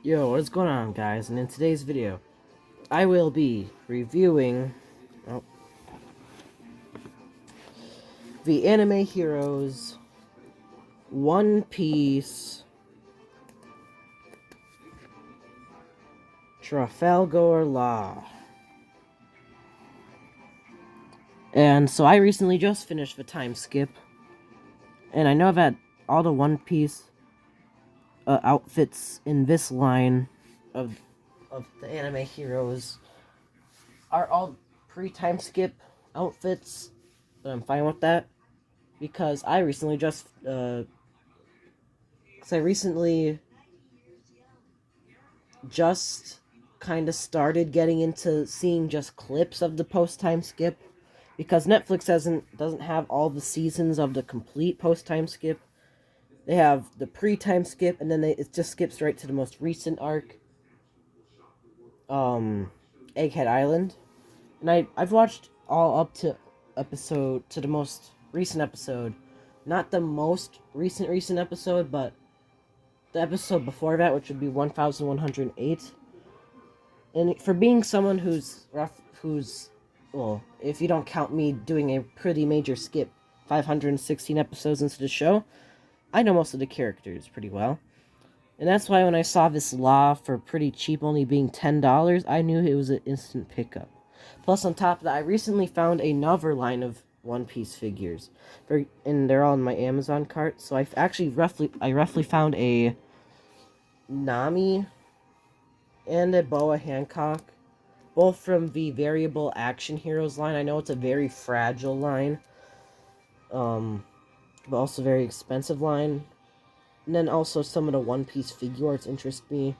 Yo, what is going on, guys? And in today's video, I will be reviewing oh, the anime heroes One Piece Trafalgar Law. And so I recently just finished the time skip, and I know that all the One Piece outfits in this line of the anime heroes are all pre-time skip outfits, but I'm fine with that because I recently just kind of started getting into seeing just clips of the post time skip because Netflix doesn't have all the seasons of the complete post time skip. They have the pre time skip, and then it just skips right to the most recent arc, Egghead Island. And I've watched all up to the most recent episode, not the most recent episode, but the episode before that, which would be 1108. And for being someone well, if you don't count me doing a pretty major skip, 516 episodes into the show, I know most of the characters pretty well. And that's why when I saw this law for pretty cheap, only being $10, I knew it was an instant pickup. Plus, on top of that, I recently found another line of One Piece figures, and they're all in my Amazon cart. So I roughly found a Nami and a Boa Hancock, both from the Variable Action Heroes line. I know it's a very fragile line, but also very expensive line. And then also some of the One Piece figure arts interest me,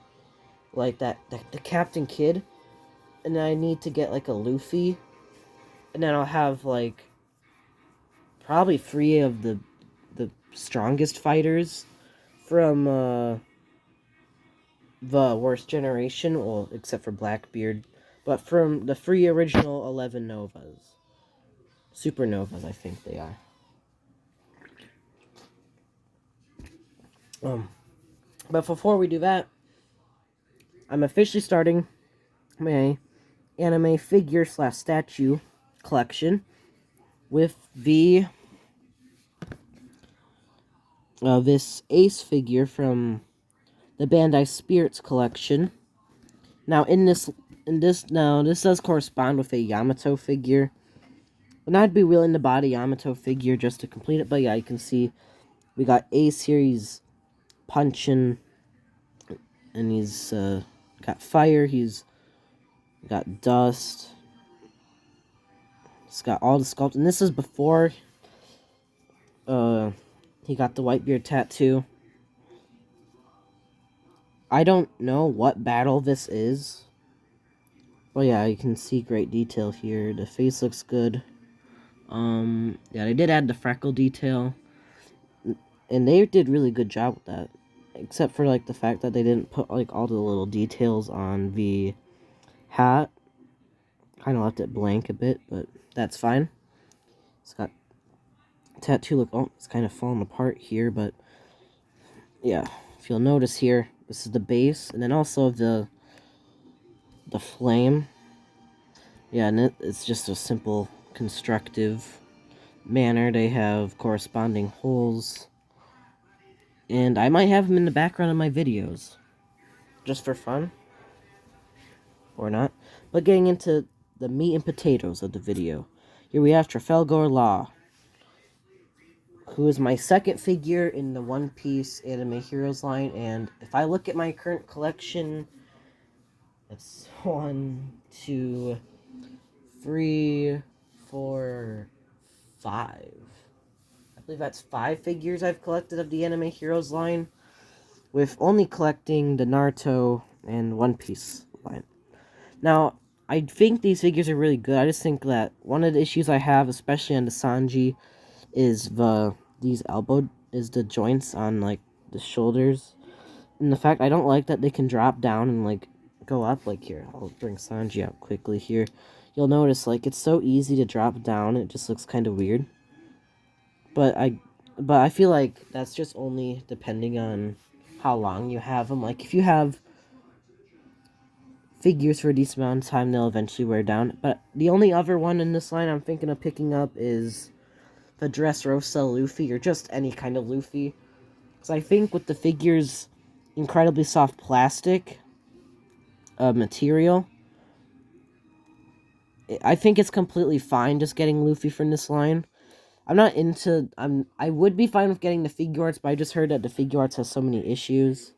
like the Captain Kid. And then I need to get like a Luffy, and then I'll have like probably 3 of the strongest fighters from the worst generation, well, except for Blackbeard, but from the 3 original 11 Novas. Supernovas, I think they are. But before we do that, I'm officially starting my anime figure / statue collection with the this Ace figure from the Bandai Spirits collection. Now this does correspond with a Yamato figure. And I'd be willing to buy a Yamato figure just to complete it, but yeah, you can see we got Ace here. He's punching, and he's got fire. He's got dust. He's got all the sculpt, and this is before he got the Whitebeard tattoo. I don't know what battle this is. But yeah, you can see great detail here. The face looks good. Yeah, they did add the freckle detail, and they did really good job with that. Except for like the fact that they didn't put like all the little details on the hat. Kind of left it blank a bit, but that's fine. It's got tattoo look. Oh, it's kind of falling apart here, but yeah, if you'll notice here, this is the base, and then also the flame. Yeah, and it's just a simple constructive manner. They have corresponding holes, and I might have them in the background of my videos, just for fun, or not. But getting into the meat and potatoes of the video, here we have Trafalgar Law, who is my second figure in the One Piece Anime Heroes line, and if I look at my current collection, it's 1, 2, 3, 4, 5. I believe that's 5 figures I've collected of the Anime Heroes line, with only collecting the Naruto and One Piece line. Now, I think these figures are really good. I just think that one of the issues I have, especially on the Sanji, is the joints on like the shoulders, and the fact I don't like that they can drop down and like go up. Like here, I'll bring Sanji out quickly here. You'll notice like it's so easy to drop down. It just looks kind of weird. But I feel like that's just only depending on how long you have them. Like if you have figures for a decent amount of time, they'll eventually wear down. But the only other one in this line I'm thinking of picking up is the Dressrosa Luffy, or just any kind of Luffy. Because I think with the figure's incredibly soft plastic material, I think it's completely fine just getting Luffy from this line. I would be fine with getting the figure arts, but I just heard that the figure arts has so many issues.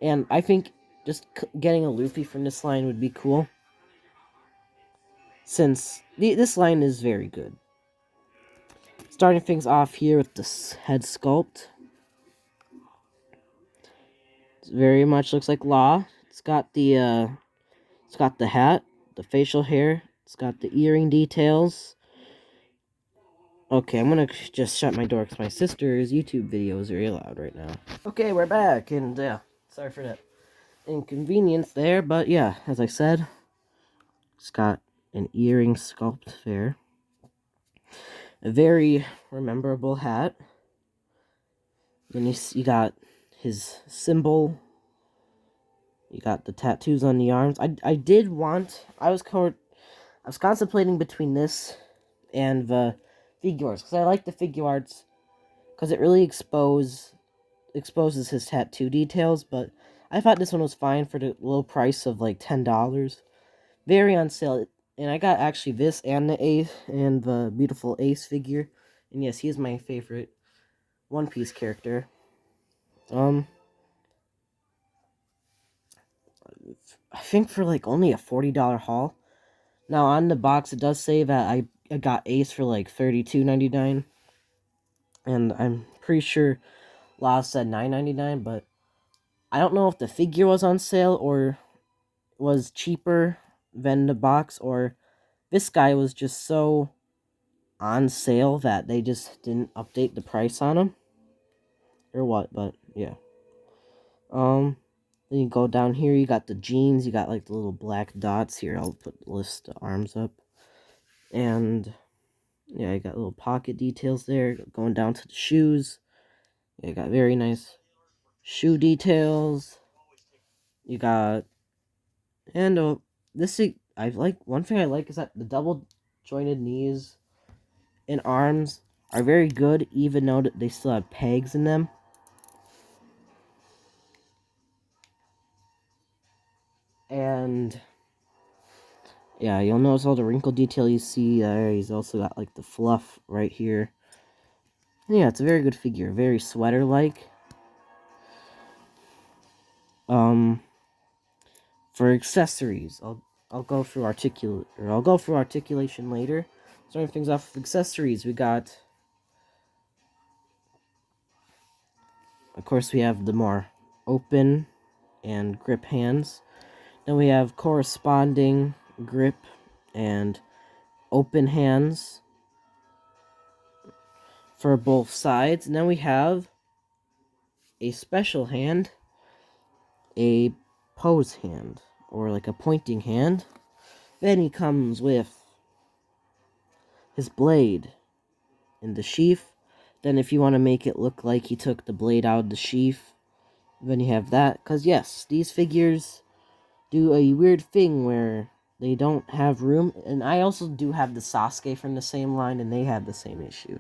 And I think just getting a Luffy from this line would be cool. Since this line is very good. Starting things off here with the head sculpt. It very much looks like Law. It's got the hat, the facial hair. It's got the earring details. Okay, I'm gonna just shut my door because my sister's YouTube video is very loud right now. Okay, we're back, and sorry for that inconvenience there, but yeah, as I said, it's got an earring sculpt there. A very rememberable hat. Then you got his symbol. You got the tattoos on the arms. I was contemplating between this and the figure arts, because I like the figure arts because it really exposes his tattoo details, but I thought this one was fine for the low price of like $10. Very on sale. And I got actually this and the Ace and the beautiful Ace figure. And yes, he is my favorite One Piece character. I think for like only a $40 haul. Now on the box it does say that I got Ace for like $32.99. And I'm pretty sure Law said $9.99, but I don't know if the figure was on sale or was cheaper than the box, or this guy was just so on sale that they just didn't update the price on him. Or what, but yeah. Then you go down here, you got the jeans, you got like the little black dots here. I'll list the arms up. And yeah, you got little pocket details there. Going down to the shoes. Yeah, you got very nice shoe details. You got, and I like, one thing I like is that the double jointed knees and arms are very good, even though they still have pegs in them. And yeah, you'll notice all the wrinkle detail you see there. He's also got like the fluff right here. And yeah, it's a very good figure, very sweater-like. For accessories, I'll go through articulation later. Starting things off with accessories, we got, of course, we have the more open and grip hands. Then we have corresponding grip and open hands for both sides. And then we have a special hand, a pose hand, or like a pointing hand. Then he comes with his blade in the sheath. Then if you want to make it look like he took the blade out of the sheath, then you have that. Because yes, these figures do a weird thing where they don't have room. And I also do have the Sasuke from the same line, and they have the same issue.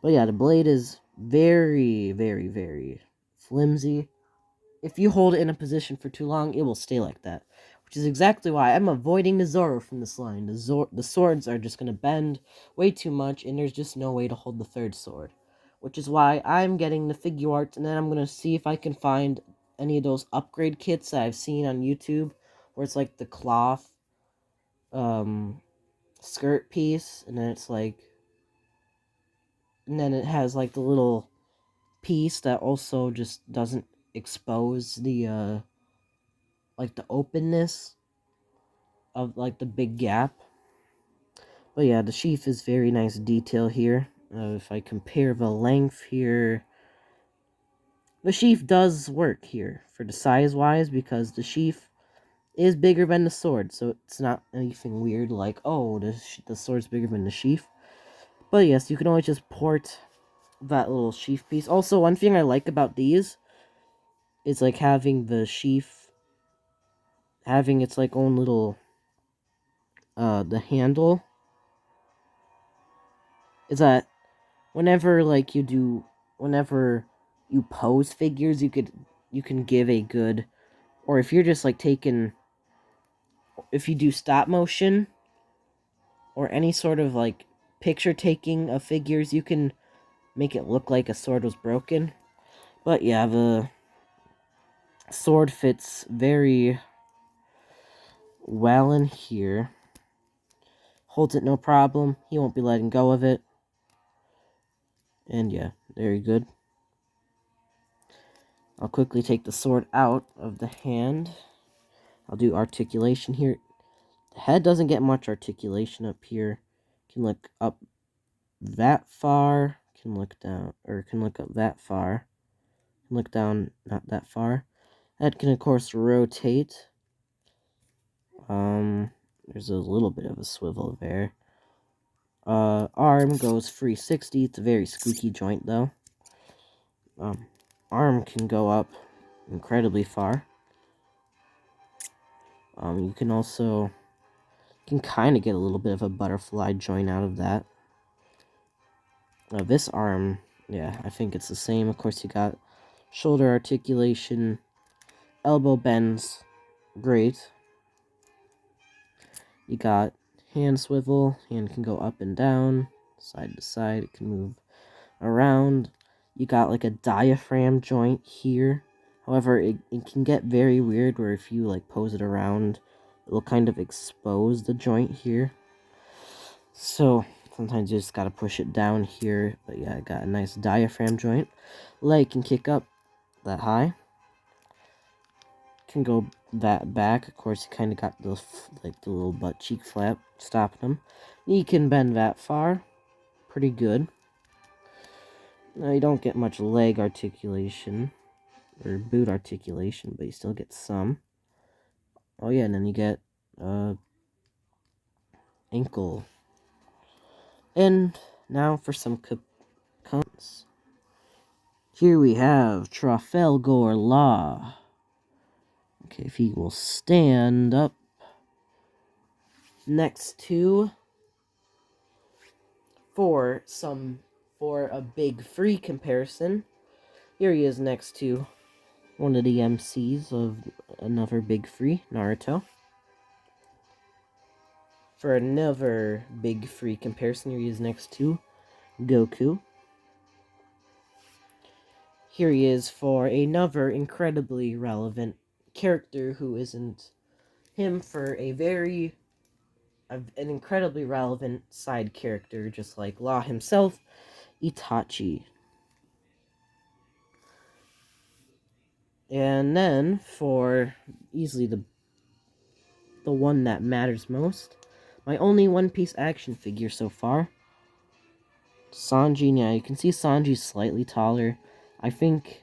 But yeah, the blade is very, very, very flimsy. If you hold it in a position for too long, it will stay like that. Which is exactly why I'm avoiding the Zoro from this line. The swords are just going to bend way too much, and there's just no way to hold the third sword. Which is why I'm getting the figure arts, and then I'm going to see if I can find any of those upgrade kits that I've seen on YouTube, where it's like the cloth skirt piece, and then it's like, and then it has like the little piece that also just doesn't expose the like the openness of like the big gap. But yeah, the sheath is very nice detail here. If I compare the length here, the sheath does work here for the size wise, because the sheath is bigger than the sword, so it's not anything weird like, oh, the sword's bigger than the sheath. But yes, you can always just port that little sheath piece. Also, one thing I like about these is like having the sheath having its like own little the handle is that whenever like whenever you pose figures, you can give a good, or if you're just like if you do stop motion or any sort of like picture taking of figures, you can make it look like a sword was broken. But yeah, the sword fits very well in here. Holds it no problem. He won't be letting go of it. And yeah, very good. I'll quickly take the sword out of the hand. I'll do articulation here. The head doesn't get much articulation up here. Can look up that far. Can look down, or can look up that far. Can look down, not that far. Head can of course rotate. There's a little bit of a swivel there. Arm goes 360. It's a very squeaky joint though. Arm can go up incredibly far. You can also kind of get a little bit of a butterfly joint out of that. This arm, yeah, I think it's the same. Of course, you got shoulder articulation, elbow bends, great. You got hand swivel, hand can go up and down, side to side, it can move around. You got like a diaphragm joint here. However, it can get very weird where if you like pose it around, it will kind of expose the joint here. So sometimes you just gotta push it down here. But yeah, I got a nice diaphragm joint. Leg can kick up that high. Can go that back. Of course, you kind of got the little butt cheek flap stopping them. Knee can bend that far. Pretty good. Now, you don't get much leg articulation or boot articulation, but you still get some. Oh yeah, and then you get ankle. And now for some components. Here we have Trafalgar Law. Okay, if he will stand up next to for a big free comparison. Here he is next to one of the MCs of another big free, Naruto. For another big free comparison, here he is next to Goku. Here he is for another incredibly relevant character who isn't him for an incredibly relevant side character, just like Law himself, Itachi. And then for easily the one that matters most, my only One Piece action figure so far, Sanji. Yeah, you can see Sanji's slightly taller. I think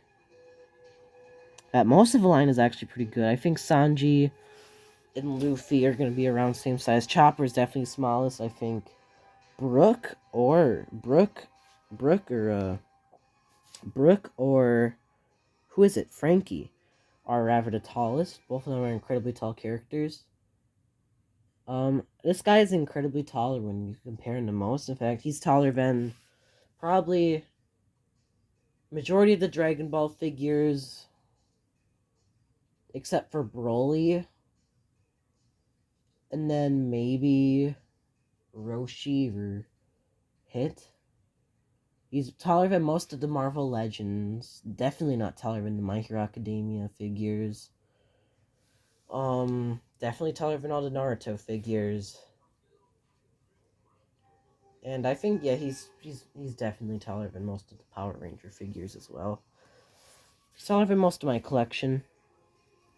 that most of the line is actually pretty good. I think Sanji and Luffy are going to be around the same size. Chopper is definitely smallest. I think Brook or who is it? Frankie are rather the tallest. Both of them are incredibly tall characters. This guy is incredibly taller when you compare him to most. In fact, he's taller than probably majority of the Dragon Ball figures, except for Broly, and then maybe Roshi or Hit. He's taller than most of the Marvel Legends. Definitely not taller than the My Hero Academia figures. Definitely taller than all the Naruto figures. And I think, yeah, he's definitely taller than most of the Power Ranger figures as well. He's taller than most of my collection.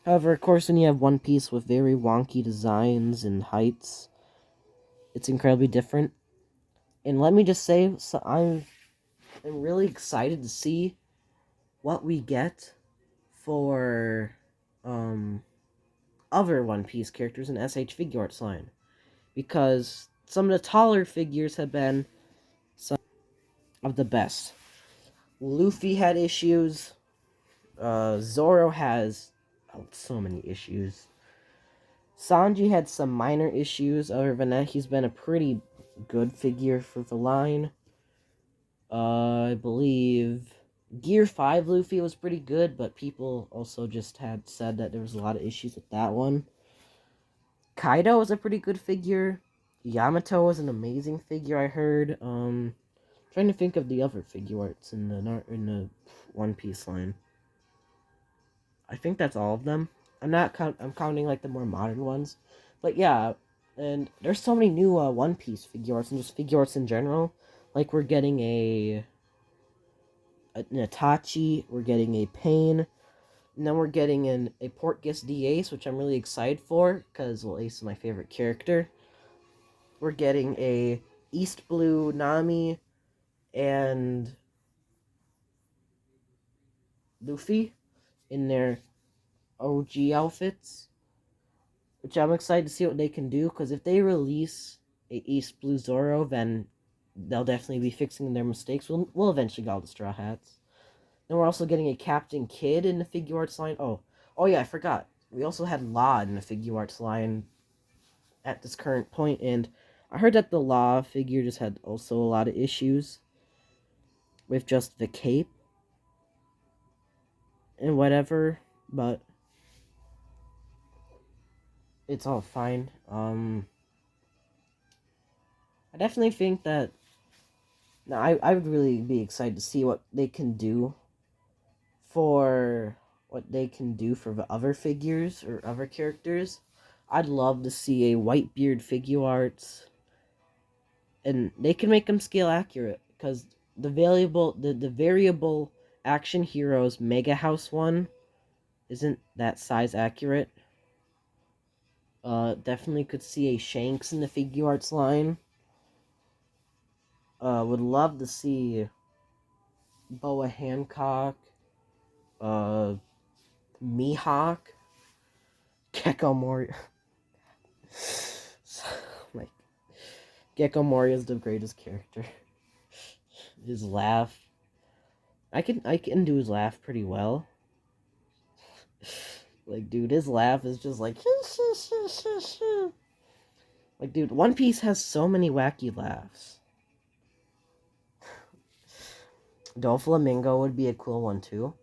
However, of course, when you have One Piece with very wonky designs and heights, it's incredibly different. And let me just say, so I'm really excited to see what we get for other One Piece characters in SH Figure Arts line. Because some of the taller figures have been some of the best. Luffy had issues. Zoro has so many issues. Sanji had some minor issues. Other than that, he's been a pretty good figure for the line. I believe Gear 5 Luffy was pretty good, but people also just had said that there was a lot of issues with that one. Kaido was a pretty good figure. Yamato was an amazing figure, I heard. Trying to think of the other figure arts in the One Piece line. I think that's all of them. I'm counting like the more modern ones, but yeah. And there's so many new One Piece figure arts and just figure arts in general. Like we're getting an Itachi, we're getting a Pain, and then we're getting a Portgas D Ace, which I'm really excited for because well, Ace is my favorite character. We're getting a East Blue Nami and Luffy in their OG outfits, which I'm excited to see what they can do. Because if they release a East Blue Zoro, then they'll definitely be fixing their mistakes. We'll eventually get all the Straw Hats. Then we're also getting a Captain Kidd in the figure arts line. Oh yeah, I forgot. We also had Law in the figure arts line at this current point, and I heard that the Law figure just had also a lot of issues with just the cape and whatever, but it's all fine. I definitely think that now I would really be excited to see what they can do for the other figures or other characters. I'd love to see a Whitebeard figure arts, and they can make them scale accurate because the variable action heroes Mega House one isn't that size accurate. Definitely could see a Shanks in the figure arts line. Would love to see Boa Hancock, uh, Mihawk, Gecko Moria. Like Gecko Moria is the greatest character. His laugh, I can do his laugh pretty well. Like, dude, his laugh is just like, like, dude, One Piece has so many wacky laughs. Doflamingo would be a cool one too.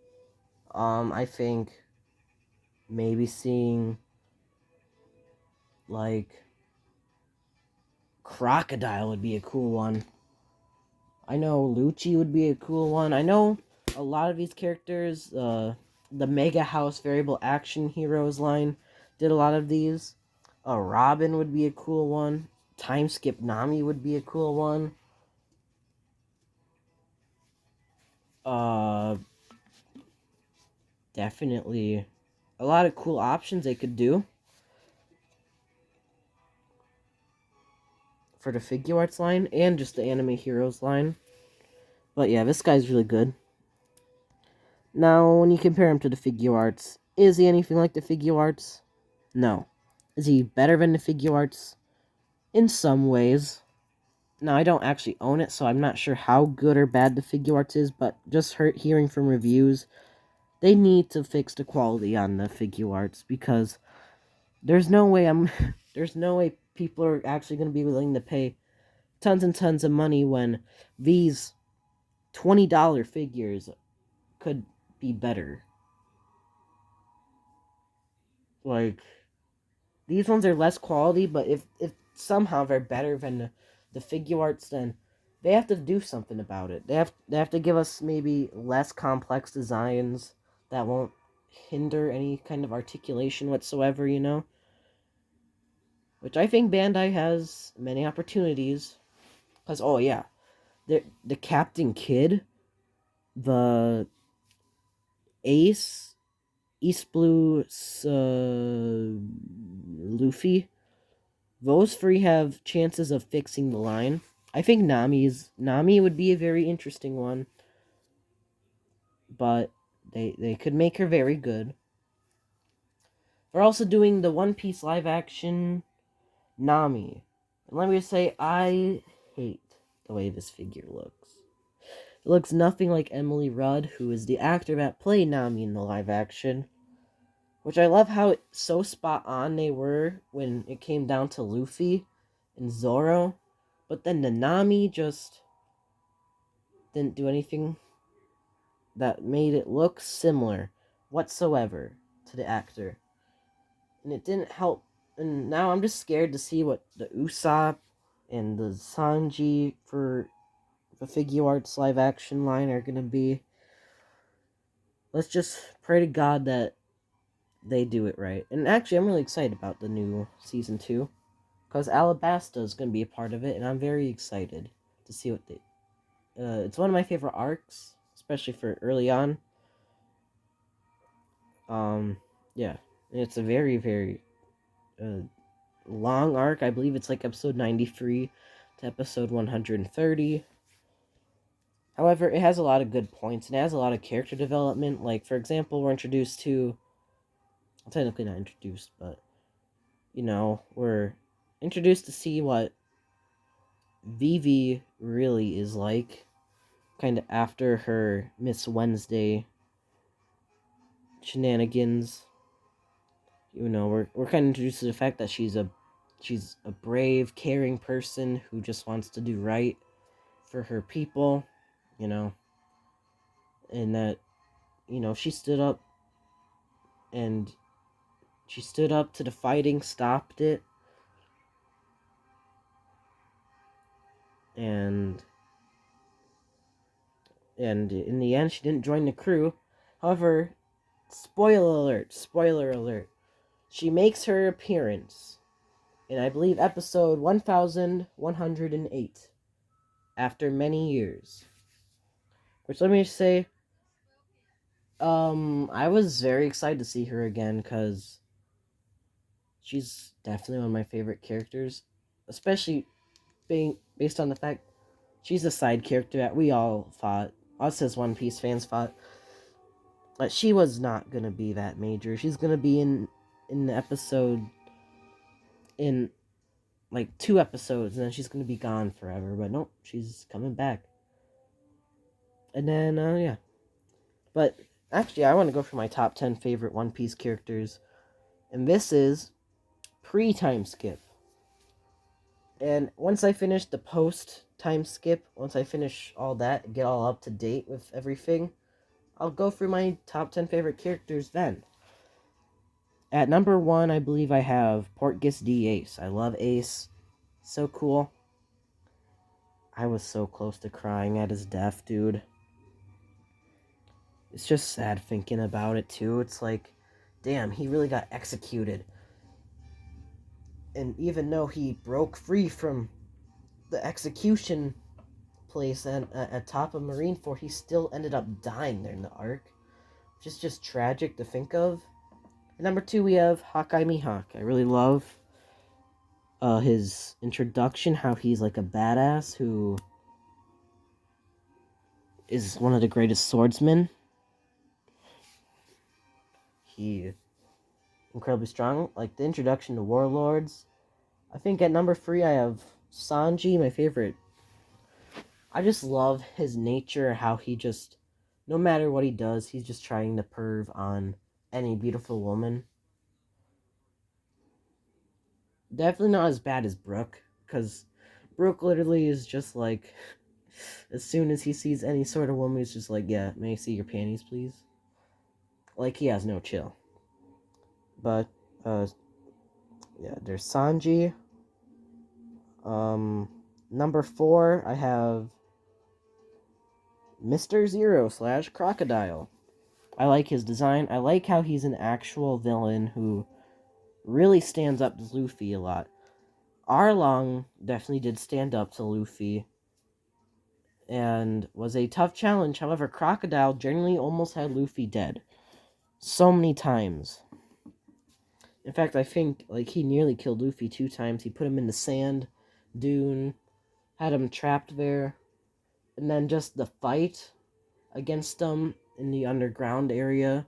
I think maybe seeing like Crocodile would be a cool one. I know Lucci would be a cool one. I know a lot of these characters, the Mega House Variable Action Heroes line did a lot of these. Robin would be a cool one. Time Skip Nami would be a cool one. Uh, Definitely a lot of cool options they could do for the figure arts line and just the anime heroes line. But yeah, this guy's really good. Now, when you compare him to the figure arts, is he anything like the figure arts? No. Is he better than the figure arts? In some ways. Now, I don't actually own it, so I'm not sure how good or bad the figure arts is, but just hearing from reviews, they need to fix the quality on the figure arts because there's no way there's no way people are actually going to be willing to pay tons and tons of money when these $20 figures could be better. Like, these ones are less quality, but if somehow they're better than the figure arts, then they have to do something about it. They have to give us maybe less complex designs that won't hinder any kind of articulation whatsoever, you know? Which I think Bandai has many opportunities. Because, oh yeah, the Captain Kid, the Ace, East Blue, Luffy, those three have chances of fixing the line. I think Nami would be a very interesting one, but they could make her very good. They're also doing the One Piece live action Nami. And let me just say, I hate the way this figure looks. It looks nothing like Emily Rudd, who is the actor that played Nami in the live action. Which I love how so spot on they were when it came down to Luffy and Zoro. But then Nanami just didn't do anything that made it look similar whatsoever to the actor. And it didn't help. And now I'm just scared to see what the Usopp and the Sanji for the Figure Arts live action line are gonna be. Let's just pray to God that they do it right. And actually, I'm really excited about the new season 2 because Alabasta is gonna be a part of it, and I'm very excited to see what they. It's one of my favorite arcs, especially for early on. Yeah, and it's a very very uh, long arc. I believe it's like episode 93 to episode 130. However, it has a lot of good points and it has a lot of character development. Like, for example, we're introduced to. Well, technically not introduced, but, we're introduced to see what Vivi really is like, kind of after her Miss Wednesday shenanigans. We're kind of introduced to the fact that she's a brave, caring person who just wants to do right for her people, you know, and that she stood up and she stood up to the fighting, stopped it, and in the end she didn't join the crew. However, spoiler alert, she makes her appearance in, I believe, episode 1108 after many years. Which, let me say, I was very excited to see her again because she's definitely one of my favorite characters, especially being based on the fact she's a side character that we all thought, us as One Piece fans thought, that she was not gonna be that major. She's gonna be in the episode in like 2 episodes, and then she's gonna be gone forever. But nope, she's coming back. And then yeah, but actually, I want to go for my top 10 favorite One Piece characters, and this is pre-time skip. And once I finish the post time skip, once I finish all that, get all up to date with everything, I'll go through my top 10 favorite characters then. At number 1, I believe I have Portgas D. Ace. I love Ace. So cool. I was so close to crying at his death, dude. It's just sad thinking about it, too. It's like, damn, he really got executed. And even though he broke free from the execution place at top of Marineford, he still ended up dying there in the arc. Which is just tragic to think of. At number 2, we have Hawkeye Mihawk. I really love his introduction, how he's like a badass who is one of the greatest swordsmen. He incredibly strong. Like the introduction to Warlords. I think at number 3 I have Sanji, my favorite. I just love his nature, how he just, no matter what he does, he's just trying to perv on any beautiful woman. Definitely not as bad as Brook, because Brook literally is just like, as soon as he sees any sort of woman, he's just like, yeah, may I see your panties, please? Like, he has no chill. But, yeah, there's Sanji. Number 4, I have Mr. Zero / Crocodile. I like his design. I like how he's an actual villain who really stands up to Luffy a lot. Arlong definitely did stand up to Luffy and was a tough challenge. However, Crocodile generally almost had Luffy dead so many times. In fact, I think like he nearly killed Luffy 2 times. He put him in the sand dune, had him trapped there, and then just the fight against him in the underground area.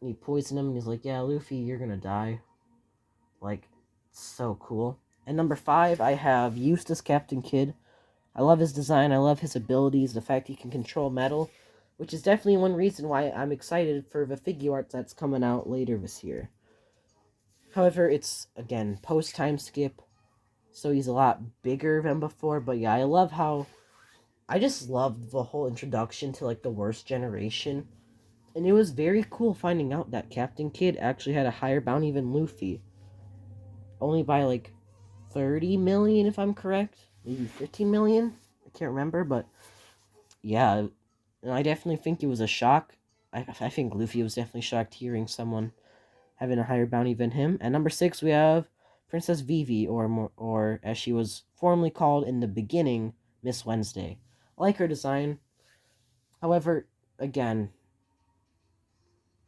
He poisoned him and he's like, yeah, Luffy, you're gonna die. Like, so cool. And number 5, I have Eustace Captain Kidd. I love his design. I love his abilities. The fact he can control metal. which is definitely one reason why I'm excited for the figure art that's coming out later this year. However, it's, again, post-time skip, so he's a lot bigger than before, but yeah, I just loved the whole introduction to, like, the worst generation, and it was very cool finding out that Captain Kidd actually had a higher bounty than Luffy, only by, like, 30 million, if I'm correct, maybe 15 million, I can't remember, but yeah, and I definitely think it was a shock. I think Luffy was definitely shocked hearing someone having a higher bounty than him. At number 6, we have Princess Vivi, or as she was formerly called in the beginning, Miss Wednesday. I like her design. However, again,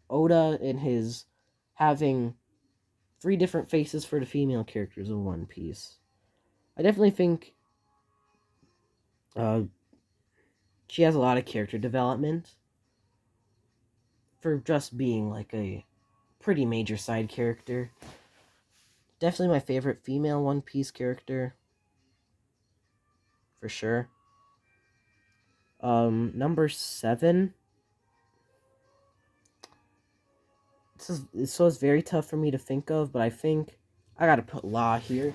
Oda and his having 3 different faces for the female characters in One Piece. I definitely think uh, she has a lot of character development for just being like a pretty major side character. Definitely my favorite female One Piece character, for sure. Number 7. This was very tough for me to think of, but I think I gotta put Law here.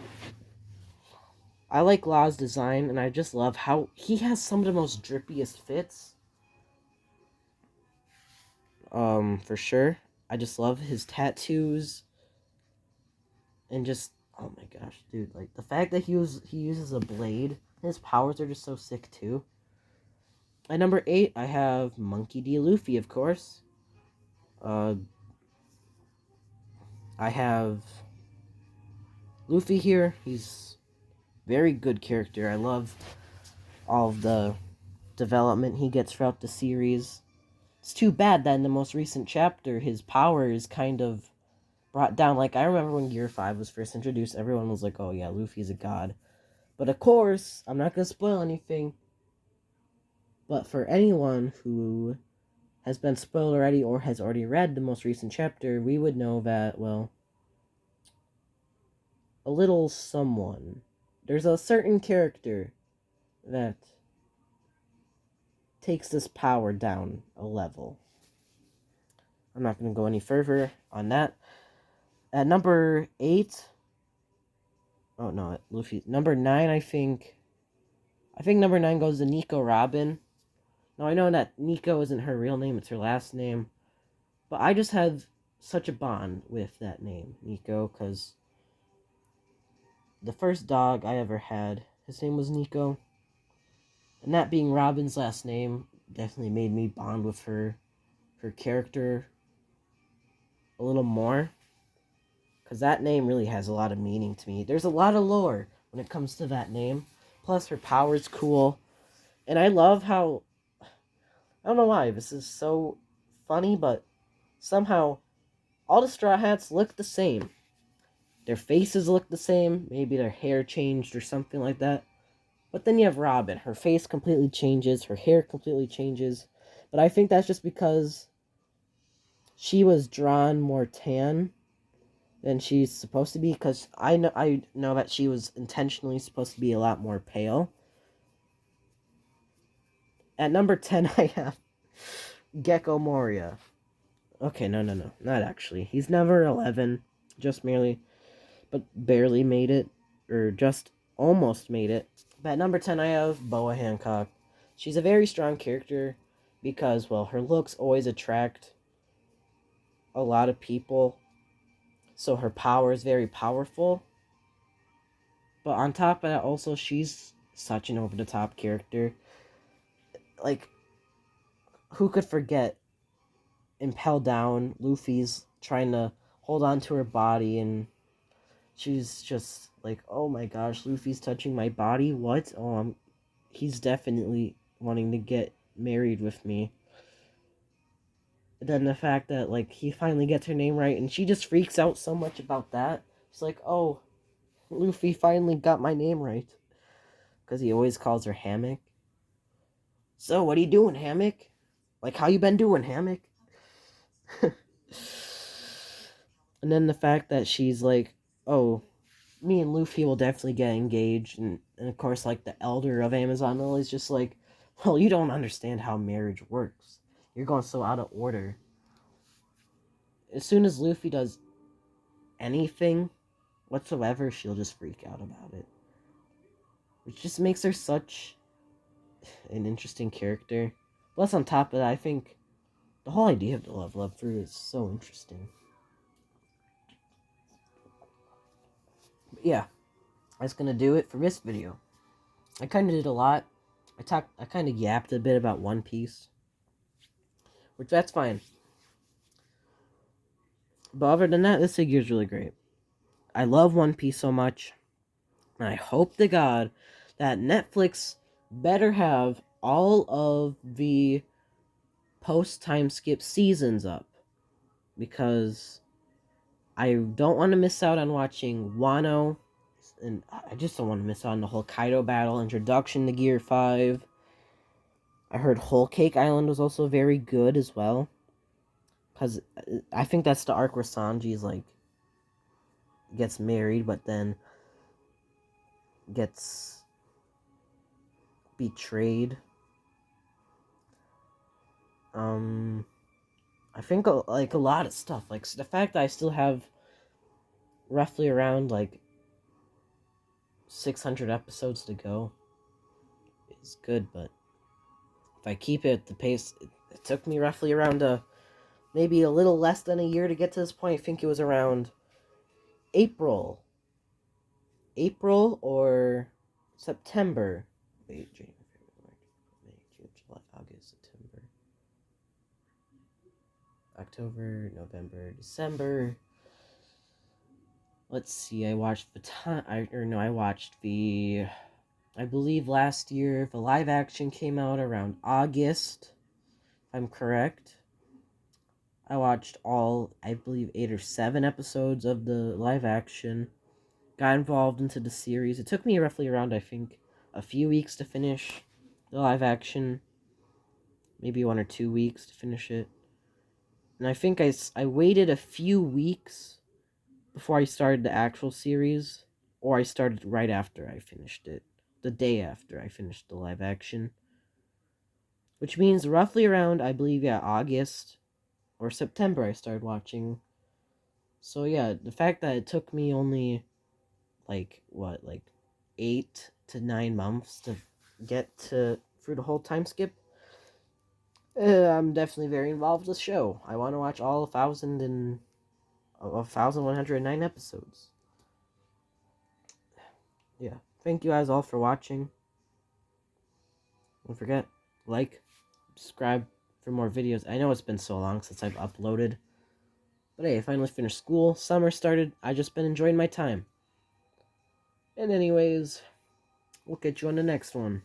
I like Law's design, and I just love how he has some of the most drippiest fits. For sure. I just love his tattoos, and just, oh my gosh, dude, like the fact that he uses a blade. His powers are just so sick too. At number 8, I have Monkey D. Luffy, of course. Uh, I have Luffy here. He's very good character. I love all of the development he gets throughout the series. It's too bad that in the most recent chapter, his power is kind of brought down. Like, I remember when Gear 5 was first introduced, everyone was like, oh yeah, Luffy's a god. But of course, I'm not going to spoil anything, but for anyone who has been spoiled already or has already read the most recent chapter, we would know that, well, a little someone. There's a certain character that takes this power down a level. I'm not going to go any further on that. At number 8, oh no, Luffy. Number 9, I think number 9 goes to Nico Robin. Now, I know that Nico isn't her real name, it's her last name. But I just have such a bond with that name, Nico, because the first dog I ever had, his name was Nico. And that being Robin's last name definitely made me bond with her character a little more. Because that name really has a lot of meaning to me. There's a lot of lore when it comes to that name. Plus, her power's cool. And I love how, I don't know why, this is so funny, but somehow all the Straw Hats look the same. Their faces look the same. Maybe their hair changed or something like that. But then you have Robin. Her face completely changes. Her hair completely changes. But I think that's just because she was drawn more tan than she's supposed to be. Because I know that she was intentionally supposed to be a lot more pale. At number 10, I have Gecko Moria. Okay, no. Not actually. He's never 11. Just merely, but barely made it. Or just almost made it. But at number 10, I have Boa Hancock. She's a very strong character because, well, her looks always attract a lot of people. So her power is very powerful. But on top of that, also, she's such an over-the-top character. Like, who could forget Impel Down, Luffy's trying to hold on to her body, and she's just like, oh my gosh, Luffy's touching my body? What? Oh, he's definitely wanting to get married with me. And then the fact that, like, he finally gets her name right, and she just freaks out so much about that. She's like, oh, Luffy finally got my name right. Because he always calls her Hammock. So, what are you doing, Hammock? Like, how you been doing, Hammock? And then the fact that she's like, oh, me and Luffy will definitely get engaged. And of course, like, the elder of Amazon is just like, well, you don't understand how marriage works. You're going so out of order. As soon as Luffy does anything whatsoever, she'll just freak out about it. Which just makes her such an interesting character. Plus, on top of that, I think the whole idea of the love fruit is so interesting. But yeah, that's gonna do it for this video. I kind of did a lot. I kind of yapped a bit about One Piece, which that's fine. But other than that, this figure is really great. I love One Piece so much, and I hope to God that Netflix better have all of the post time skip seasons up, because I don't want to miss out on watching Wano, and I just don't want to miss out on the whole Kaido battle, introduction to Gear 5. I heard Whole Cake Island was also very good as well, because I think that's the arc where Sanji's like gets married, but then gets betrayed. I think like a lot of stuff, like the fact that I still have roughly around like 600 episodes to go is good, but if I keep it at the pace, it took me roughly around maybe a little less than a year to get to this point. I think it was around April or September. Wait, January, February, March, May, June, July, August, September, October, November, December. Let's see. I watched I believe last year the live action came out around August, if I'm correct. I watched all, I believe, 8 or 7 episodes of the live action. Got involved into the series. It took me roughly around, I think, a few weeks to finish the live action. Maybe 1 or 2 weeks to finish it. And I think I waited a few weeks before I started the actual series. Or I started right after I finished it. The day after I finished the live action. Which means roughly around, I believe, yeah, August or September I started watching. So yeah, the fact that it took me only like 8 to 9 months to get to through the whole time skip, I'm definitely very involved with the show. I want to watch all 1,109 episodes. Yeah, thank you guys all for watching. Don't forget, like, subscribe for more videos. I know it's been so long since I've uploaded, but hey, I finally finished school. Summer started. I just been enjoying my time. And anyways, we'll catch you on the next one.